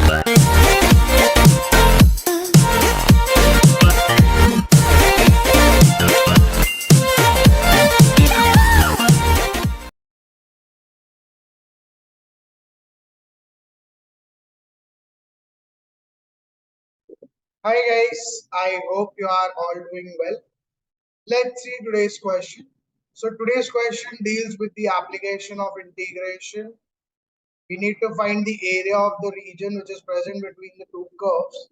Hi guys, I hope you are all doing well. Let's see today's question. So today's question deals with the application of integration. We need to find the area of the region which is present between the two curves.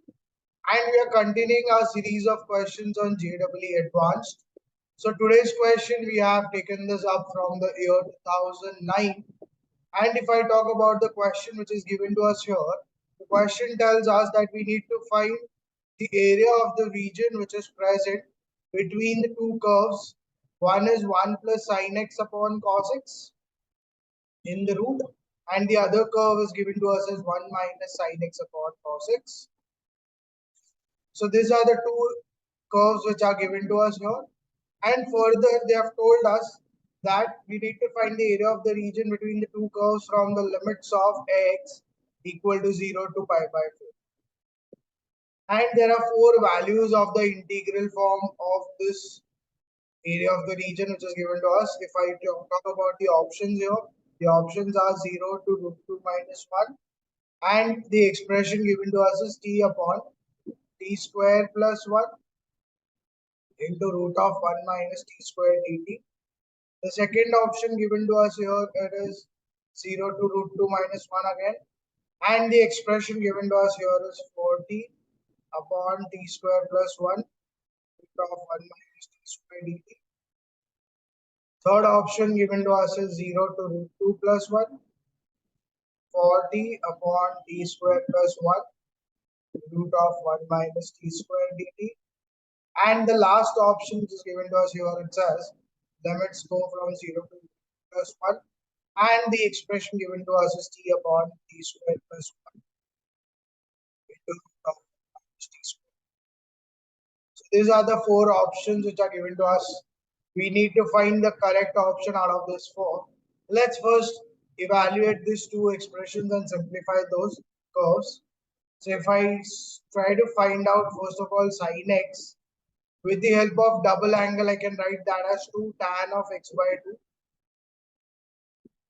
And we are continuing our series of questions on JEE Advanced. So today's question, we have taken this up from the year 2009. And if I talk about the question which is given to us here, the question tells us that we need to find the area of the region which is present between the two curves. One is 1 plus sin x upon cos x in the root, and the other curve is given to us as 1 minus sin x upon cos x. So these are the two curves which are given to us here. And further, they have told us that we need to find the area of the region between the two curves from the limits of x equal to 0 to pi by 4. And there are four values of the integral form of this area of the region which is given to us. If I talk about the options here, the options are 0 to root 2 minus 1, and the expression given to us is t upon t square plus 1 into root of 1 minus t square dt. The second option given to us here, it is 0 to root 2 minus 1 again, and the expression given to us here is 4t upon t square plus 1 root of 1 minus t square dt. Third option given to us is 0 to root 2 plus 1, 4t upon t square plus 1 root of 1 minus t square dt. And the last option which is given to us here, it says limits go from 0 to plus 1, and the expression given to us is t upon t square plus 1 into root of minus t square. So these are the four options which are given to us. We need to find the correct option out of this four. Let's first evaluate these two expressions and simplify those curves. So if I try to find out first of all sin x, with the help of double angle, I can write that as 2 tan of x by 2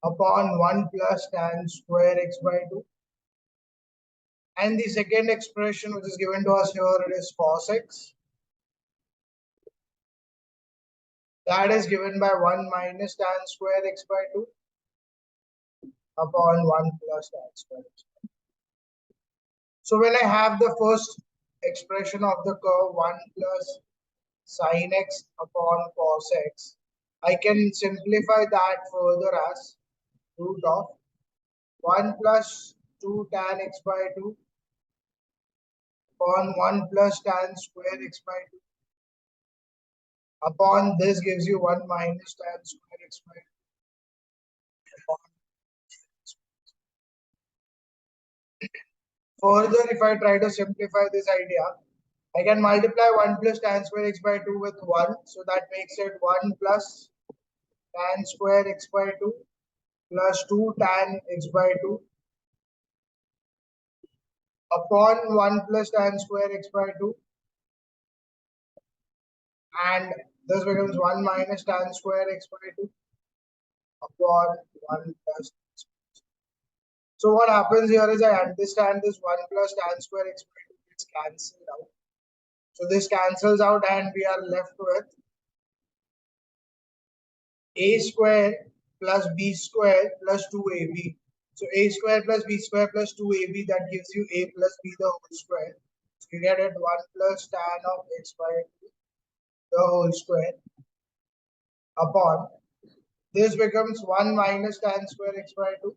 upon 1 plus tan square x by 2. And the second expression which is given to us here, it is cos x. That is given by 1 minus tan square x by 2 upon 1 plus tan square x by 2. So when I have the first expression of the curve 1 plus sin x upon cos x, I can simplify that further as root of 1 plus 2 tan x by 2 upon 1 plus tan square x by 2 upon this gives you 1 minus tan square x by 2 upon. Further, if I try to simplify this idea, I can multiply 1 plus tan square x by 2 with 1. So that makes it 1 plus tan square x by 2 plus 2 tan x by 2 upon 1 plus tan square x by 2. And this becomes 1 minus tan square x by 2 upon 1 plus. So what happens here is I understand this 1 plus tan square x by 2 gets cancelled out. So this cancels out and we are left with a square plus b square plus 2ab. So a square plus b square plus 2ab, that gives you a plus b the whole square. So you get it 1 plus tan of x by 2 the whole square upon this becomes 1 minus tan square x by 2.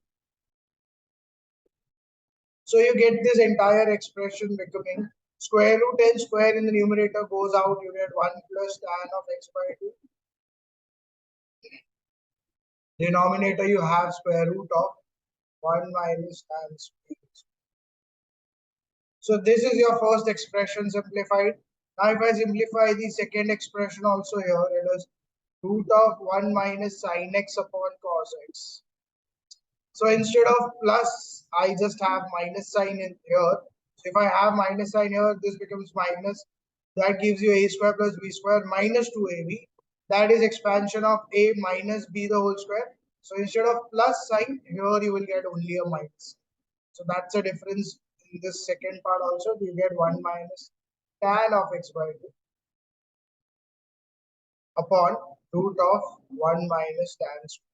So you get this entire expression becoming square root and square in the numerator goes out, you get 1 plus tan of x by 2. Denominator you have square root of 1 minus tan square. So this is your first expression simplified. Now if I simplify the second expression also here, it is root of 1 minus sin x upon cos x. So instead of plus, I just have minus sign in here. So if I have minus sign here, this becomes minus. That gives you a square plus b square minus 2ab. That is expansion of a minus b the whole square. So instead of plus sign, here you will get only a minus. So that's a difference in this second part also. You get 1 minus tan of x by 2 upon root of 1 minus tan square.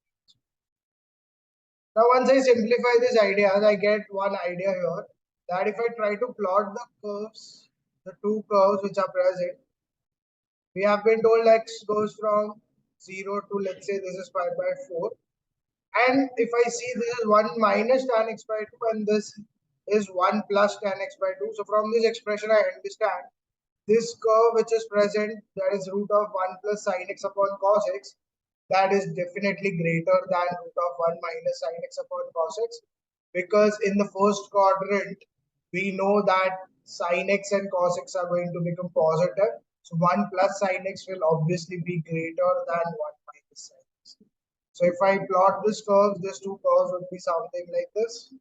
Now, once I simplify these ideas, I get one idea here that if I try to plot the curves, the two curves which are present, we have been told x goes from 0 to, let's say this is pi by 4. And if I see this is 1 minus tan x by 2 and this is 1 plus tan x by 2. So from this expression, I understand this curve which is present, that is root of 1 plus sin x upon cos x, that is definitely greater than root of 1 minus sin x upon cos x, because in the first quadrant we know that sin x and cos x are going to become positive. So 1 plus sin x will obviously be greater than 1 minus sin x. So if I plot this curve, these two curves would be something like this,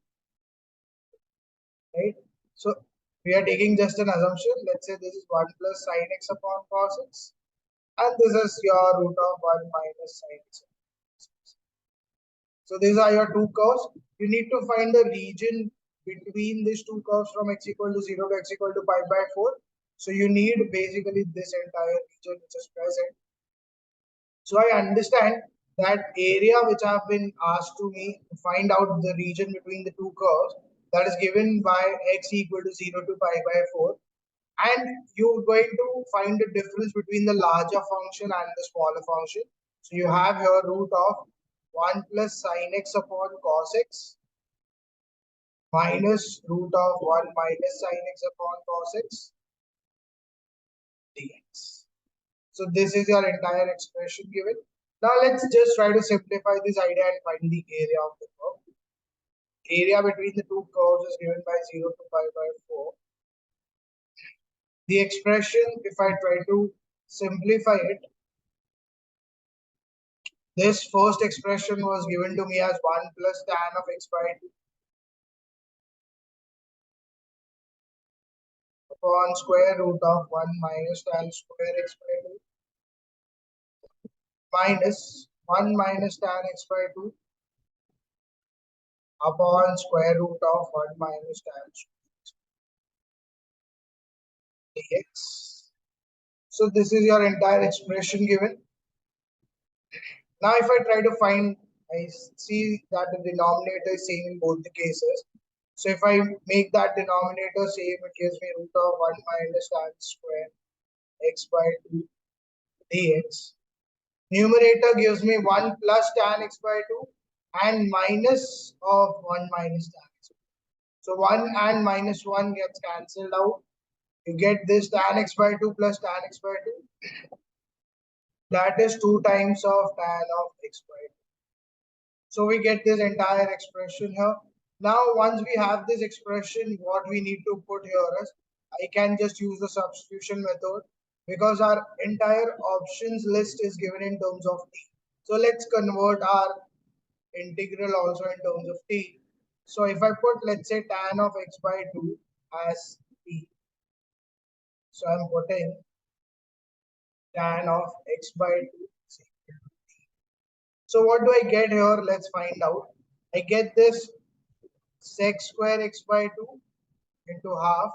right? So we are taking just an assumption. Let's say this is 1 plus sin x upon cos x, and this is your root of 1 minus sin x. So these are your two curves. You need to find the region between these two curves from x equal to 0 to x equal to pi by 4. So you need basically this entire region which is present. So I understand that area which have been asked to me to find out the region between the two curves, that is given by x equal to 0 to pi by 4. And you're going to find the difference between the larger function and the smaller function. So you have your root of 1 plus sin x upon cos x minus root of 1 minus sin x upon cos x dx. So this is your entire expression given. Now let's just try to simplify this idea and find the area of the curve. Area between the two curves is given by 0 to pi by 4. The expression, if I try to simplify it, this first expression was given to me as 1 plus tan of x by 2 upon square root of 1 minus tan square x by 2 minus 1 minus tan x by 2 upon square root of 1 minus tan dx. So this is your entire expression given. Now if I try to find, I see that the denominator is same in both the cases. So if I make that denominator same, it gives me root of 1 minus tan square x by 2 dx. Numerator gives me 1 plus tan x by 2 and minus of 1 minus tan x. So 1 and minus 1 gets cancelled out. You get this tan x by 2 plus tan x by 2. That is 2 times of tan of x by 2. So we get this entire expression here. Now once we have this expression, what we need to put here is, I can just use the substitution method because our entire options list is given in terms of t. So let's convert our integral also in terms of t. So if I put, let's say, tan of x by 2 as t. So I'm putting tan of x by 2 is equal to t. So what do I get here? Let's find out. I get this sec square x by 2 into half,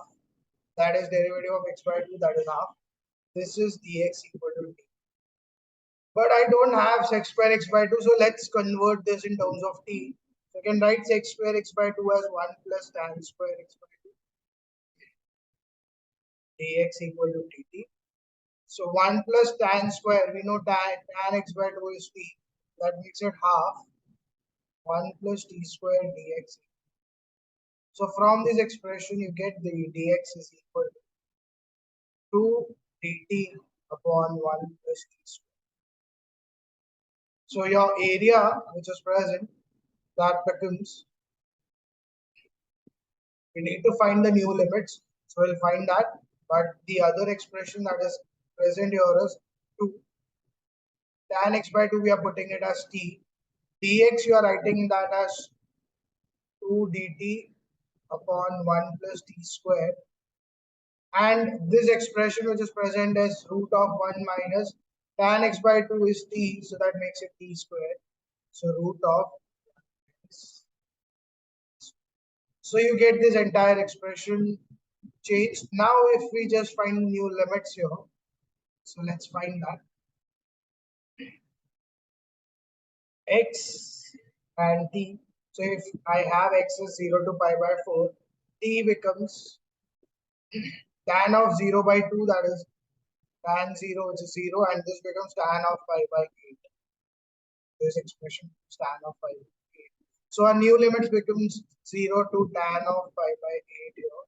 that is derivative of x by 2, that is half. This is dx equal to t. But I don't have sec square x by 2, so let's convert this in terms of t. So I can write sec square x by 2 as 1 plus tan square x by 2 dx equal to dt. So 1 plus tan square, we know tan x by 2 is t. That makes it half 1 plus t square dx. So from this expression, you get the dx is equal to 2 dt upon 1 plus t square. So your area which is present, that becomes, we need to find the new limits. So we'll find that. But the other expression that is present here is 2 tan x by 2, we are putting it as t. Dx, you are writing that as 2 dt upon 1 plus t square, and this expression which is present as root of 1 minus tan x by 2 is t, so that makes it t square. So root of, so you get this entire expression changed. Now if we just find new limits here, so let's find that. X and t. So if I have x is 0 to pi by 4, t becomes tan of 0 by 2, that is tan 0, which is 0, and this becomes tan of pi by 8. This expression is tan of pi by 8. So our new limit becomes 0 to tan of pi by 8 here.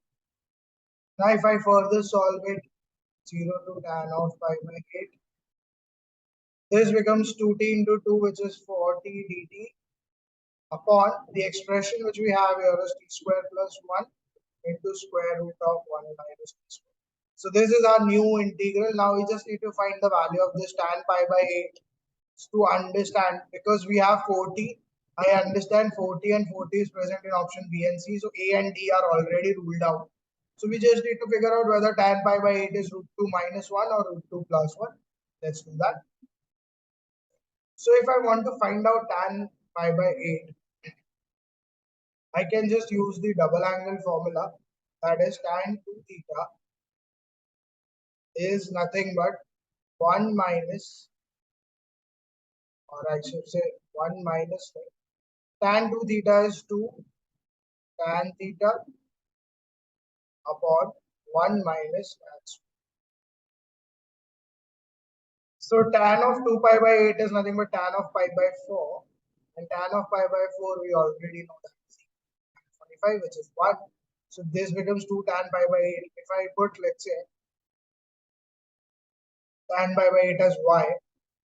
Now if I further solve it, 0 to tan of pi by 8, this becomes 2t into 2, which is 4t dt upon the expression which we have here is t square plus 1 into square root of 1 minus t square. So this is our new integral. Now we just need to find the value of this tan pi by 8 to understand, because we have 40. I understand 40 and 40 is present in option B and C. So A and D are already ruled out. So we just need to figure out whether tan pi by 8 is root 2 minus 1 or root 2 plus 1. Let's do that. So if I want to find out tan pi by 8, I can just use the double angle formula, that is tan 2 theta is nothing but 1 minus, or I should say 1 minus tan 2 theta is 2 tan theta upon 1 minus tan square. So tan of 2 pi by 8 is nothing but tan of pi by 4, and tan of pi by 4 we already know that is 45, which is 1. So this becomes 2 tan pi by 8. If I put, let's say, tan pi by 8 as y,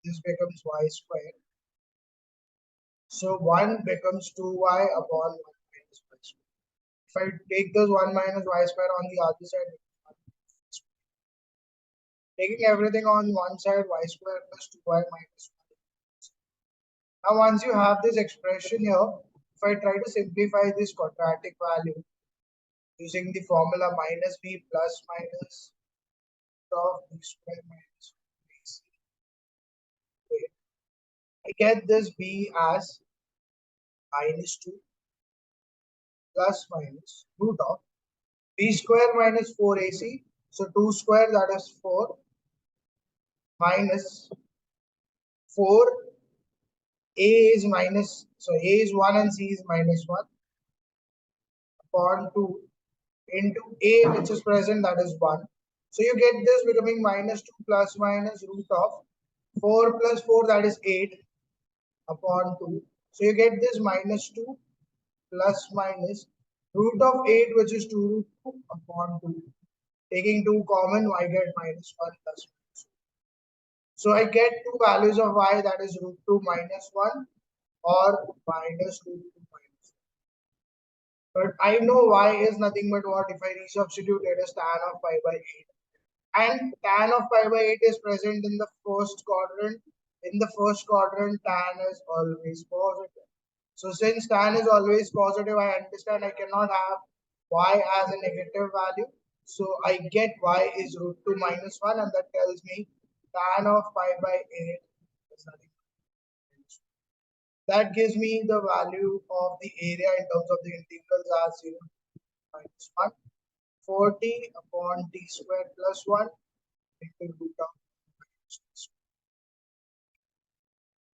this becomes y square. So 1 becomes 2y upon 1 minus y square. If I take this 1 minus y square on the other side, taking everything on one side, y square plus 2y minus 1. Now once you have this expression here, if I try to simplify this quadratic value using the formula minus b plus minus of b square minus bc, I get this b as minus 2 plus minus root of b square minus 4ac. So 2 square, that is 4, minus 4, a is minus, so a is 1 and c is minus 1 upon 2 into a which is present, that is 1. So you get this becoming minus 2 plus minus root of 4 plus 4, that is 8 upon 2. So you get this minus 2 plus minus root of 8, which is 2 root 2 upon 2. Taking 2 common, I get minus 1 plus minus 2. So I get two values of y, that is root 2 minus 1 or minus root 2 minus 1. But I know y is nothing but what, if I resubstitute it as tan of pi by 8. And tan of pi by 8 is present in the first quadrant. In the first quadrant, tan is always positive. So since tan is always positive, I understand I cannot have y as a negative value. So I get y is root 2 minus 1, and that tells me tan of pi by 8 is nothing. That gives me the value of the area in terms of the integrals as 0 minus 1. 40 upon t square plus 1 into root of minus t square.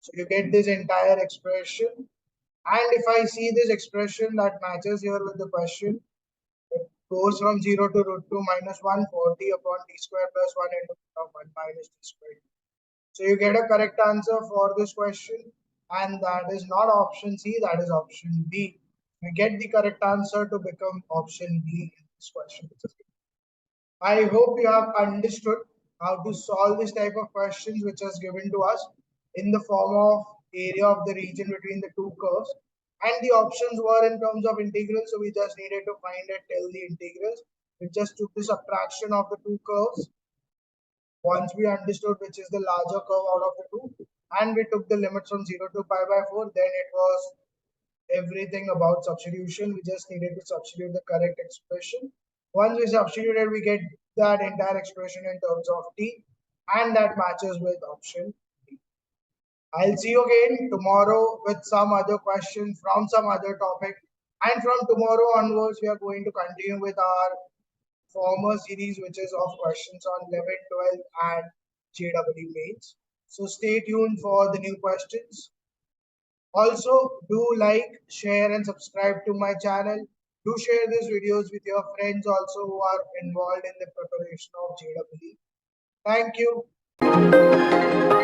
So you get this entire expression. And if I see this expression that matches here with the question, it goes from 0 to root 2 minus 1, 40 upon t square plus 1 into root of 1 minus t square. So you get a correct answer for this question, and that is not option C, that is option B. You get the correct answer to become option B in this question. I hope you have understood how to solve this type of questions which is given to us in the form of area of the region between the two curves. And the options were in terms of integrals, so we just needed to find it till the integrals. We just took the subtraction of the two curves. Once we understood which is the larger curve out of the two, and we took the limits from 0 to pi by 4, then it was everything about substitution. We just needed to substitute the correct expression. Once we substituted, we get that entire expression in terms of t, and that matches with option D. I'll see you again tomorrow with some other question from some other topic. And from tomorrow onwards, we are going to continue with our former series, which is of questions on 11, 12, and JEE mains. So stay tuned for the new questions. Also, do like, share, and subscribe to my channel. Do share these videos with your friends also who are involved in the preparation of JEE. Thank you.